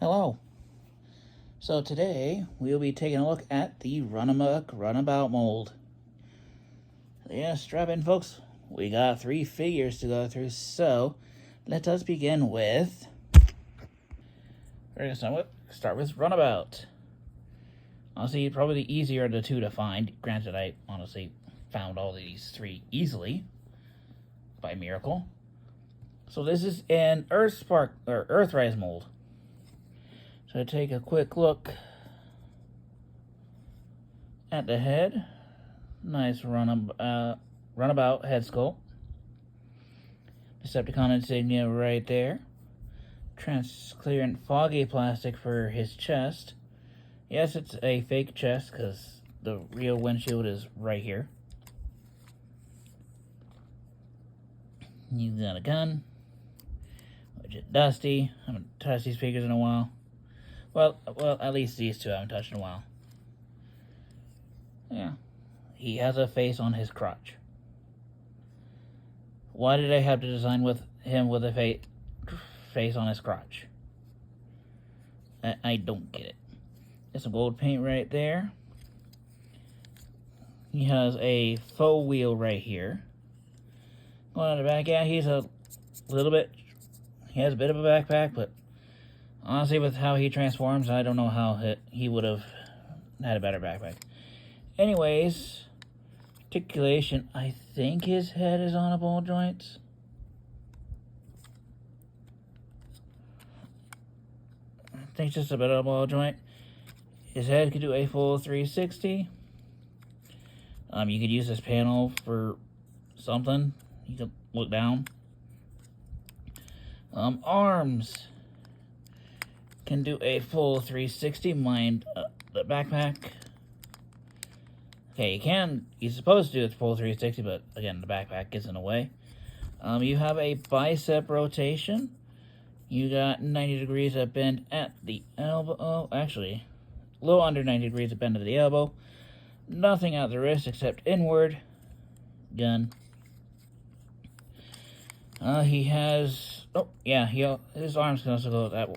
Hello. So today we'll be taking a look at the Runamuck Runabout mold. Yeah, strap in, folks. We got 3 figures to go through, so let us begin with. We're gonna start with Runabout. Honestly, probably the easier of the two to find. Granted, I honestly found all these 3 easily by miracle. So this is an Earthrise mold. So take a quick look at the head. Nice runabout head sculpt. Decepticon insignia right there. Transparent foggy plastic for his chest. Yes, it's a fake chest because the real windshield is right here. You got a gun, which is dusty. I haven't touched these figures in a while. Well, at least these two I haven't touched in a while. Yeah. He has a face on his crotch. Why did I have to design with him with a face on his crotch? I don't get it. There's some gold paint right there. He has a faux wheel right here. Going on the back, yeah, he's a little bit... He has a bit of a backpack, but honestly, with how he transforms, I don't know how he would have had a better backpack. Anyways, articulation, I think his head is on a ball joint. I think just a bit of a ball joint. His head could do a full 360. You could use this panel for something. You could look down. Arms can do a full 360. Mind the backpack. Okay, he's supposed to do a full 360, but again, the backpack gets in the way. You have a bicep rotation. You got 90 degrees of bend at the elbow. Oh, actually, a little under 90 degrees of bend at the elbow. Nothing at the wrist except inward. Gun. He has... Oh, yeah, his arms can also go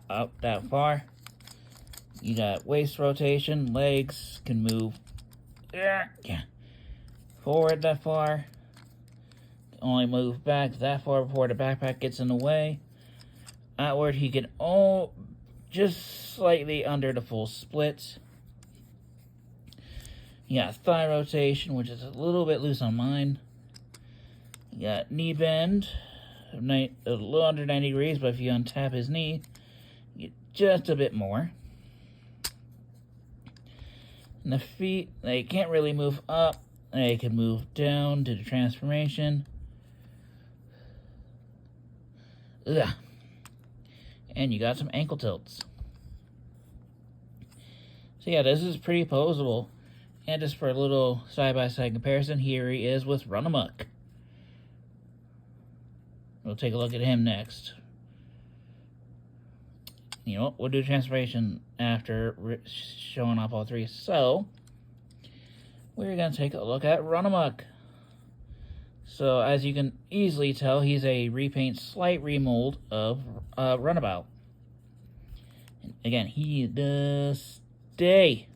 up that far. You got waist rotation. Legs can move... Yeah. Forward that far. Only move back that far before the backpack gets in the way. Outward, he can just slightly under the full split. You got thigh rotation, which is a little bit loose on mine. You got knee bend, a little under 90 degrees, but if you untap his knee, you get just a bit more. And the feet, they can't really move up. They can move down to the transformation. Ugh. And you got some ankle tilts. So yeah, this is pretty posable. And just for a little side-by-side comparison, here he is with Runamuck. We'll take a look at him next. You know what? We'll do transformation after showing off all 3. So, we're going to take a look at Runamuck. So, as you can easily tell, he's a repaint, slight remold of Runabout. And again, he does stay.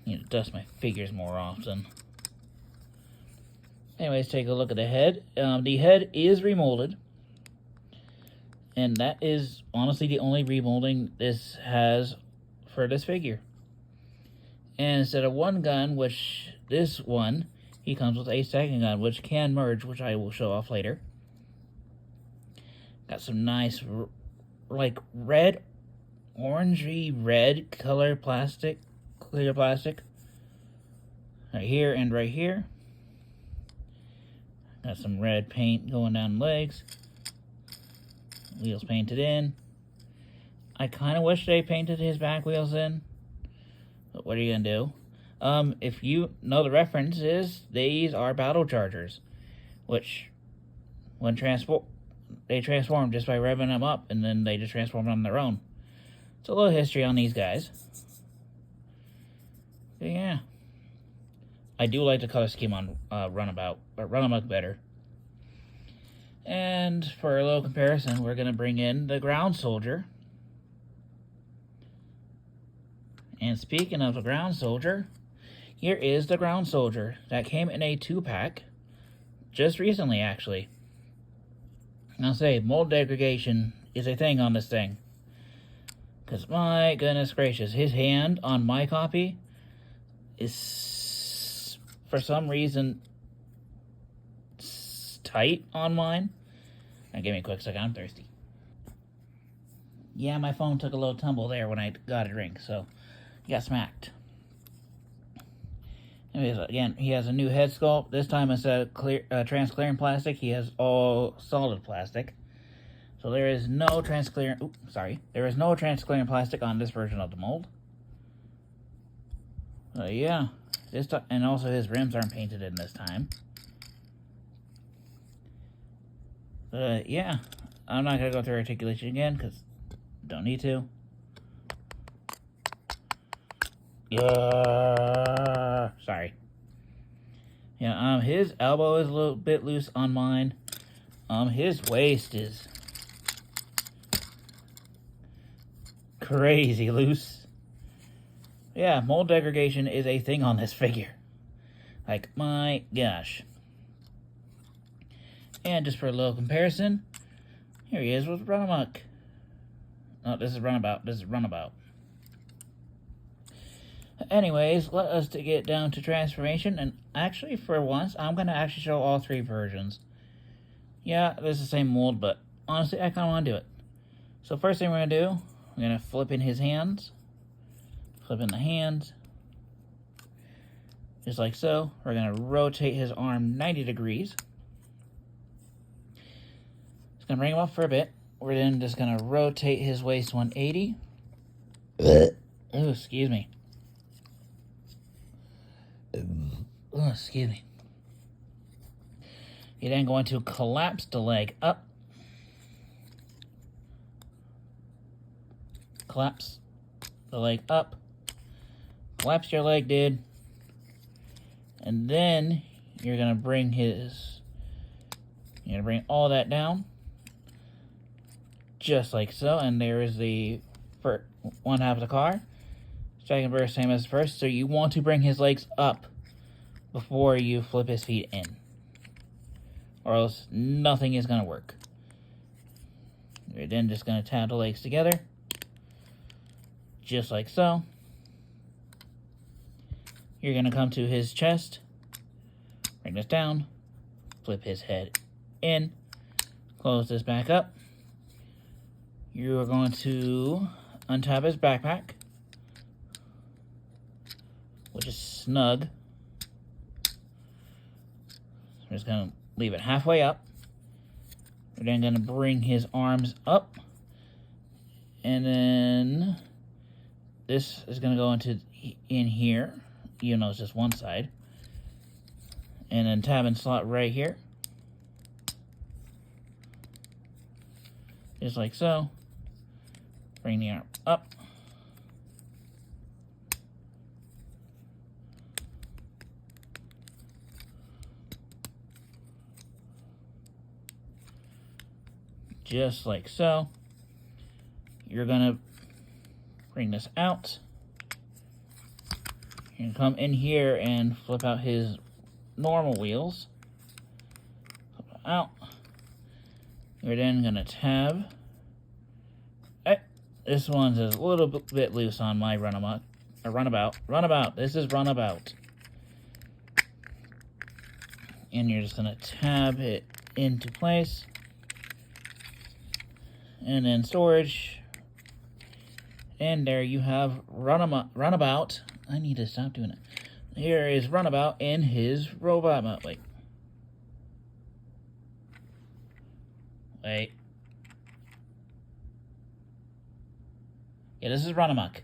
I need to dust my figures more often. Anyways, take a look at the head. The head is remolded. And that is honestly the only remolding this has for this figure. And instead of one gun, which this one, he comes with a second gun, which can merge, which I will show off later. Got some nice, like, red, orangey red color plastic, clear plastic. Right here and right here. Got some red paint going down the legs. Wheels painted in. I kind of wish they painted his back wheels in. But what are you going to do? If you know the references, these are battle chargers. Which, when they transform just by revving them up. And then they just transform on their own. It's a little history on these guys. But yeah. I do like the color scheme on Runabout, but Runamuck better. And for a little comparison, we're going to bring in the ground soldier. And speaking of the ground soldier, here is the ground soldier that came in a 2-pack just recently, actually. I'll say mold degradation is a thing on this thing. Because my goodness gracious, his hand on my copy is, for some reason, tight on mine. Now, give me a quick second, I'm thirsty. Yeah, my phone took a little tumble there when I got a drink, so he got smacked. Anyways, again, he has a new head sculpt. This time instead of transparent plastic, he has all solid plastic. So there is no transparent. There is no transparent plastic on this version of the mold. Yeah, this time, and also his rims aren't painted in this time. Yeah, I'm not gonna go through articulation again because don't need to. Sorry. Yeah, his elbow is a little bit loose on mine. His waist is crazy loose. Yeah, mold degradation is a thing on this figure. Like, my gosh. And just for a little comparison, here he is with Runamuck. No, this is Runabout. This is Runabout. Anyways, let us get down to transformation, and actually, for once, I'm going to actually show all 3 versions. Yeah, this is the same mold, but honestly, I kind of want to do it. So first thing we're going to do, we're going to flip in his hands. Flip in the hands. Just like so. We're going to rotate his arm 90 degrees. Just going to bring him up for a bit. We're then just going to rotate his waist 180. Oh, excuse me. Oh, excuse me. You're then going to collapse the leg up. Collapse the leg up. Collapse your leg, dude. And then you're going to bring all that down. Just like so. And there is the one half of the car. Second verse, same as the first. So you want to bring his legs up before you flip his feet in, or else nothing is going to work. You're then just going to tap the legs together, just like so. You're going to come to his chest, bring this down, flip his head in, close this back up. You are going to untap his backpack, which is snug. I'm just going to leave it halfway up. We're then going to bring his arms up. And then this is going to go in here. You know, it's just one side. And then tab and slot right here. Just like so. Bring the arm up. Just like so. You're gonna bring this out. You're gonna come in here and flip out his normal wheels. Flip it out. You're then gonna tab. This one's a little bit loose on my Runamuck. Runabout. This is Runabout. And you're just gonna tab it into place. And then storage. And there you have Runabout. I need to stop doing it. Here is Runabout in his robot mode. Wait. Yeah, this is Runamuck.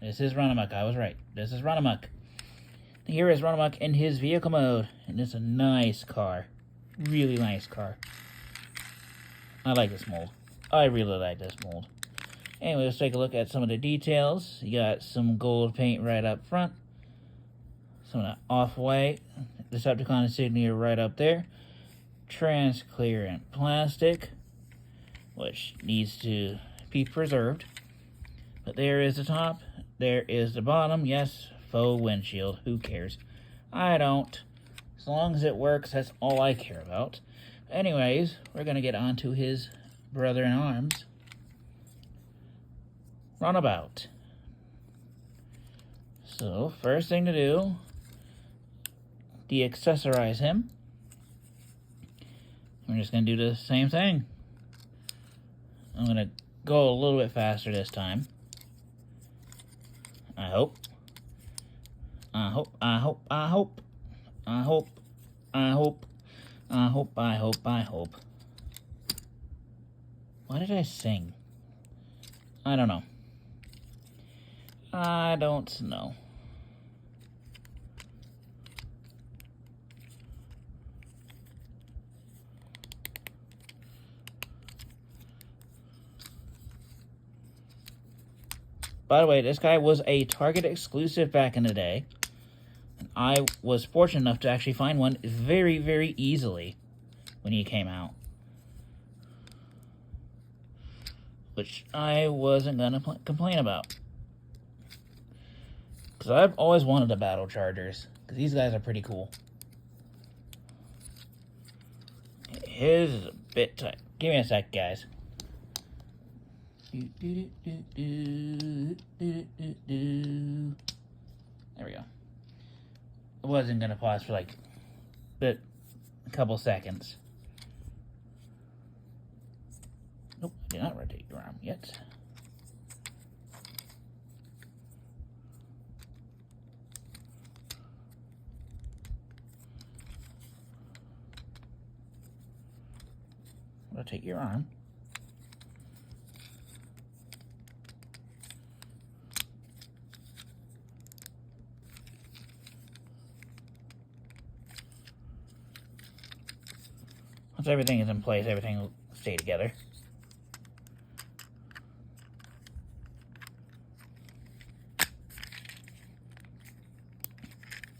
This is Runamuck. I was right. This is Runamuck. Here is Runamuck in his vehicle mode. And it's a nice car. Really nice car. I like this mold. I really like this mold. Anyway, let's take a look at some of the details. You got some gold paint right up front. Some of that off-white Decepticon insignia right up there. transparent plastic, which needs to be preserved. But there is the top, there is the bottom. Yes, faux windshield. Who cares? I don't. As long as it works, that's all I care about. Anyways, we're going to get on to his brother-in-arms, Runabout. So, first thing to do, de-accessorize him. I'm just going to do the same thing. I'm going to go a little bit faster this time. I hope. I hope. I hope. I hope. I hope. I hope. I hope. I hope. I hope. Why did I sing? I don't know. I don't know. By the way, this guy was a Target exclusive back in the day. And I was fortunate enough to actually find one very, very easily when he came out. Which I wasn't going to complain about. Because I've always wanted the Battle Chargers. Because these guys are pretty cool. His is a bit tight. Give me a sec, guys. There we go. I wasn't going to pause for like a couple seconds. Nope, I did not rotate your arm yet. Rotate your arm. Once everything is in place, everything will stay together.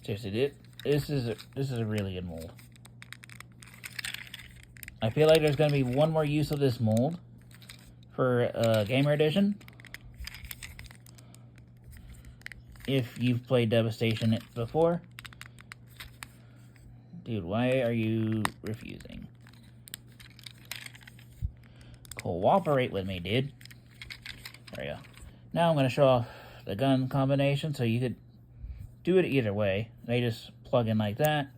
Seriously, this is a really good mold. I feel like there's going to be one more use of this mold for Gamer Edition. If you've played Devastation before. Dude, why are you refusing? Cooperate with me, dude. There we go. Now I'm going to show off the gun combination so you could do it either way. They just plug in like that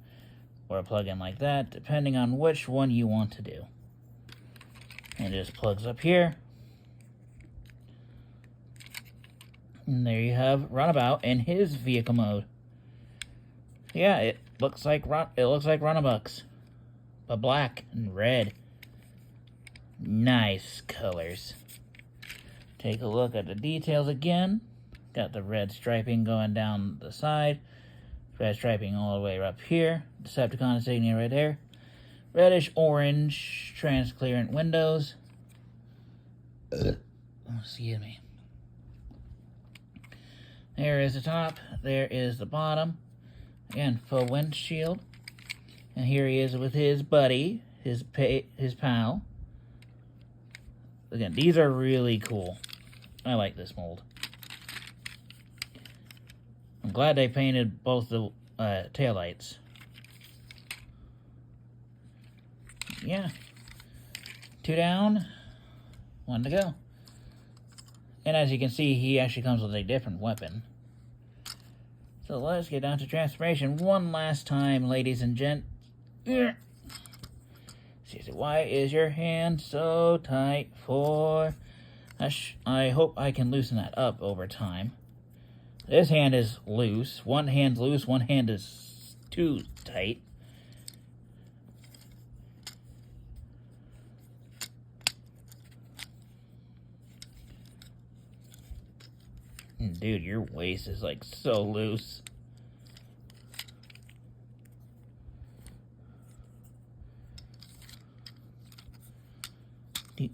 or plug in like that, depending on which one you want to do. And it just plugs up here. And there you have Runabout in his vehicle mode. Yeah, it looks like Runamuck's, but black and red. Nice colors. Take a look at the details again. Got the red striping going down the side. Red striping all the way up here. Decepticon insignia right there. Reddish orange transparent windows. Excuse me. There is the top. There is the bottom. Again, faux windshield. And here he is with his buddy, his pal. Again, these are really cool. I like this mold. I'm glad they painted both the taillights. Yeah. 2 down, 1 to go. And as you can see, he actually comes with a different weapon. So let's get down to transformation one last time, ladies and gents. Seriously, why is your hand so tight for? I hope I can loosen that up over time. This hand is loose. One hand's loose, one hand is too tight. Dude, your waist is like so loose. Okay,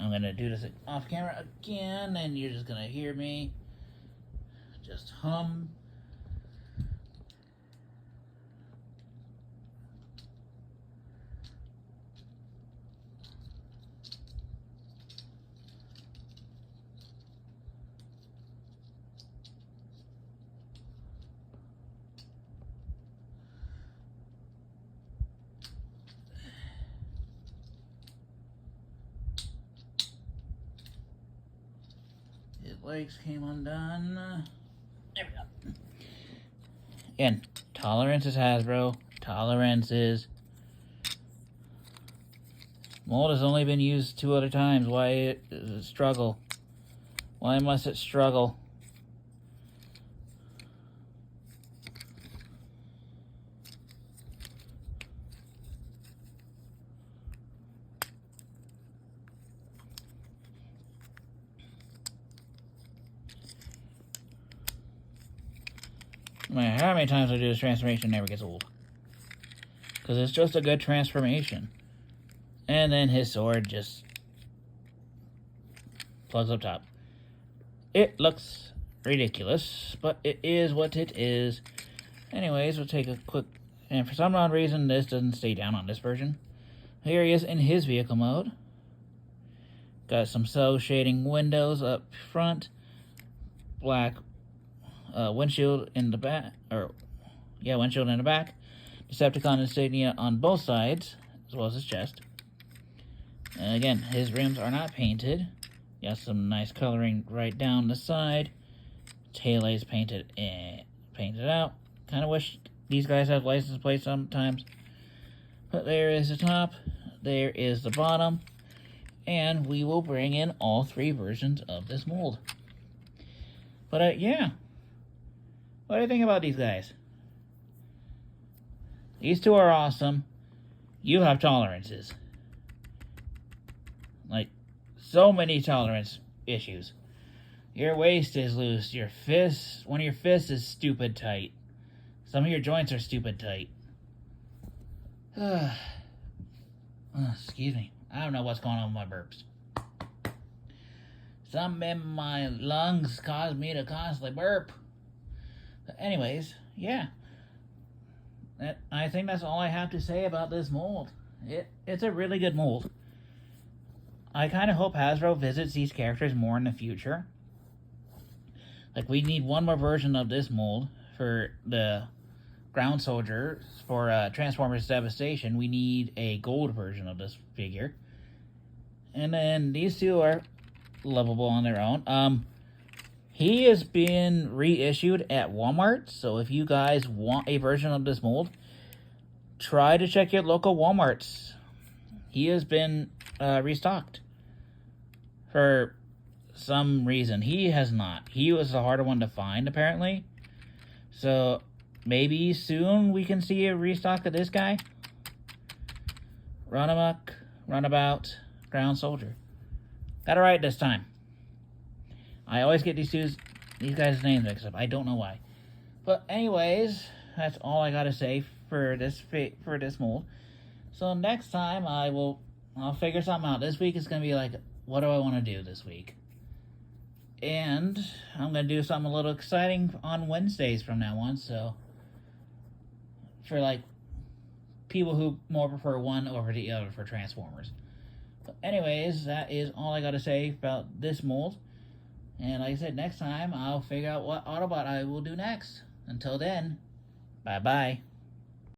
I'm gonna do this off camera again, and you're just gonna hear me just hum. legs came undone. There we go. Again, tolerance is Hasbro. Tolerance is... Mold has only been used 2 other times. Why does it struggle? Why must it struggle? No matter how many times I do this transformation, it never gets old. Because it's just a good transformation. And then his sword just plugs up top. It looks ridiculous, but it is what it is. Anyways, we'll take a quick... And for some odd reason, this doesn't stay down on this version. Here he is in his vehicle mode. Got some cell shading windows up front. Black windshield in the back. Windshield in the back. Decepticon insignia on both sides, as well as his chest. And again, his rims are not painted. Got some nice coloring right down the side. Tail is painted out. Kind of wish these guys have license plates sometimes. But there is the top. There is the bottom. And we will bring in all 3 versions of this mold. But yeah. What do you think about these guys? These 2 are awesome. You have tolerances. Like, so many tolerance issues. Your waist is loose. Your fist, one of your fists is stupid tight. Some of your joints are stupid tight. Excuse me. I don't know what's going on with my burps. Something in my lungs caused me to constantly burp. But anyways, yeah. I think that's all I have to say about this mold. It's a really good mold. I kind of hope Hasbro visits these characters more in the future. Like, we need one more version of this mold for the ground soldier for Transformers Devastation. We need a gold version of this figure. And then these 2 are lovable on their own. He has been reissued at Walmart, so if you guys want a version of this mold, try to check your local Walmarts. He has been restocked. For some reason. He has not. He was the harder one to find, apparently. So, maybe soon we can see a restock of this guy. Runamuck, Runabout, Ground Soldier. Got it right this time. I always get these guys' names mixed up. I don't know why. But anyways, that's all I gotta say for this mold. So next time I'll figure something out. This week is gonna be like, what do I want to do this week? And I'm gonna do something a little exciting on Wednesdays from now on. So for like people who more prefer one over the other for Transformers. But anyways, that is all I gotta say about this mold. And like I said, next time I'll figure out what Autobot I will do next. Until then, bye-bye.